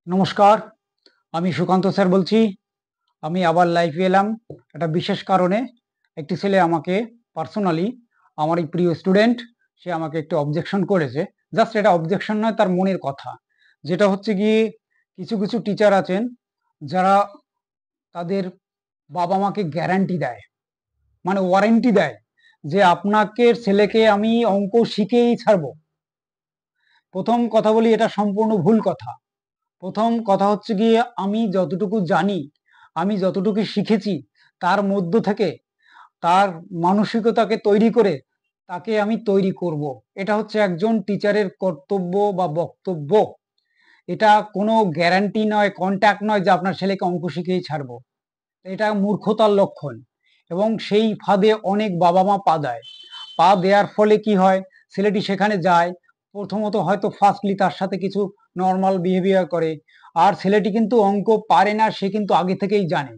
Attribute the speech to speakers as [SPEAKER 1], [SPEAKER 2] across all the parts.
[SPEAKER 1] নমস্কার, আমি সুকান্ত স্যার বলছি। আমি আবার লাইভে এলাম একটা বিশেষ কারণে। একটি ছেলে আমাকে পার্সোনালি, আমার এই প্রিয় স্টুডেন্ট, সে আমাকে একটু অবজেকশন করেছে। জাস্ট এটা অবজেকশন নয়, তার মনের কথা। যেটা হচ্ছে গিয়ে কিছু, কিছু টিচার আছেন যারা তাদের বাবা-মাকে গ্যারান্টি দেয়, মানে ওয়ারেন্টি দেয় যে আপনাকে ছেলেকে আমি অঙ্ক শিখিয়েই ছাড়বো। ১ম কথা বলি, এটা সম্পূর্ণ ভুল কথা। ১ম কথা হচ্ছে গিয়ে আমি যতটুকু জানি, আমি যতটুকু শিখেছি তার মধ্য থেকে তার মানসিকতাকে তৈরি করে তাকে আমি তৈরি করব। এটা হচ্ছে একজন টিচারের কর্তব্য বা বক্তব্য। এটা কোনো গ্যারান্টি নয়, কন্ট্যাক্ট নয় যে আপনার ছেলেকে অঙ্ক শিখিয়েই ছাড়বো। এটা মূর্খতার লক্ষণ এবং সেই ফাঁদে অনেক বাবা-মা পা দেয়। পা দেওয়ার ফলে কি হয়? ছেলেটি সেখানে যায়, প্রথমত হয়তো ফার্স্টলি তার সাথে কিছু নরমাল বিহেভিয়ার করে। আর ছেলেটি কিন্তু অঙ্ক পারে না, সে কিন্তু আগে থেকেই জানে।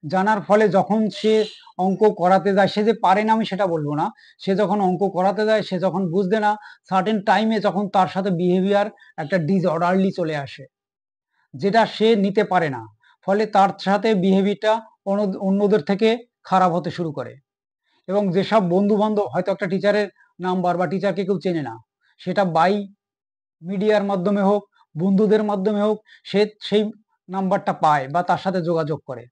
[SPEAKER 1] জানার ফলে যখন সে অঙ্ক করাতে যায়, সে যে পারে না আমি সেটা বলব না। সে যখন অঙ্ক করাতে যায়, সে যখন বুঝবে না, সার্টেন টাইমে যখন তার সাথে বিহেভিয়ার একটা ডিসঅর্ডারলি চলে আসে, যেটা সে নিতে পারে না। ফলে তার সাথে বিহেভিয়ারটা অন্যদের থেকে খারাপ হতে শুরু করে। এবং যেসব বন্ধু-বান্ধব, হয়তো একটা টিচারের নাম্বার বা টিচারকে কেউ চেনে না, সেটা বাই মিডিয়ার মাধ্যমে হোক, বন্ধুদের মাধ্যমে হোক, সে সেই নাম্বারটা পায় বা তার সাথে যোগাযোগ করে।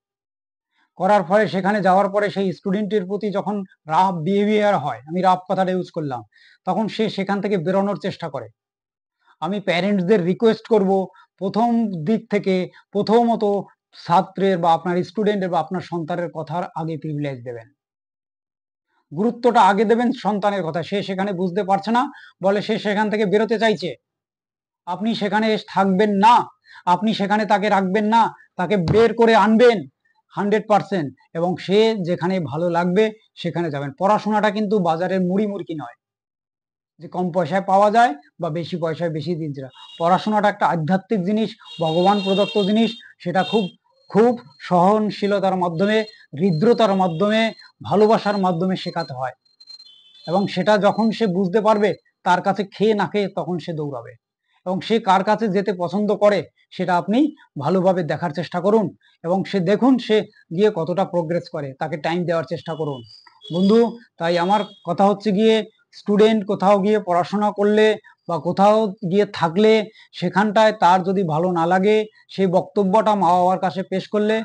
[SPEAKER 1] করার ফলে সেখানে যাওয়ার পরে সেই স্টুডেন্টের প্রতি যখন রাফ বিহেভিয়ার হয়, আমি রাফ কথাটা ইউজ করলাম, তখন সে সেখান থেকে বেরোনোর চেষ্টা করে। আমি প্যারেন্টসদের রিকোয়েস্ট করব, ১ম দিক থেকে প্রথমত ছাত্রের বা আপনার স্টুডেন্টের বা আপনার সন্তানের কথার আগে প্রিভিলেজ দেবেন। গুরুত্বটা আগে দেবেন সন্তানের কথা। সে সেখানে বুঝতে পারছে না বলে সে সেখান থেকে বেরোতে চাইছে। আপনি সেখানে থাকবেন না, আপনি সেখানে তাকে রাখবেন না, তাকে বের করে আনবেন 100%, এবং সে যেখানে ভালো লাগবে সেখানে যাবেন। পড়াশোনাটা কিন্তু বাজারের মুড়ি-মুড়কি নয়, যে কম পয়সায় পাওয়া যায় বা বেশি পয়সায় বেশি দিন যায়। পড়াশোনাটা একটা আধ্যাত্মিক জিনিস, ভগবান প্রদত্ত জিনিস। সেটা খুব খুব সহনশীলতার মাধ্যমে, হৃদ্রতার মাধ্যমে, ভালোবাসার মাধ্যমে শেখাতে হয়। এবং সেটা যখন সে বুঝতে পারবে, তার কাছে খেয়ে না খেয়ে তখন সে দৌড়াবে। এবং সে কার কাছে যেতে পছন্দ করে সেটা আপনি ভালোভাবে দেখার চেষ্টা করুন, এবং সে দেখুন সে গিয়ে কতটা প্রোগ্রেস করে, তাকে টাইম দেওয়ার চেষ্টা করুন বন্ধু। তাই আমার কথা হচ্ছে গিয়ে, স্টুডেন্ট কোথাও গিয়ে পড়াশোনা করলে বা কোথাও গিয়ে থাকলে সেখানটায় তার যদি ভালো না লাগে, সেই বক্তব্যটা মা বাবার কাছে পেশ করলে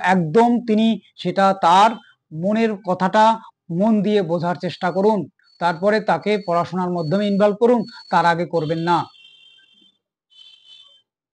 [SPEAKER 1] একদম তিনি সেটা তার মনের কথাটা মন দিয়ে বোঝার চেষ্টা করুন। তারপরে তাকে পড়াশোনার মাধ্যমে ইনভলভ করুন, তার আগে করবেন না।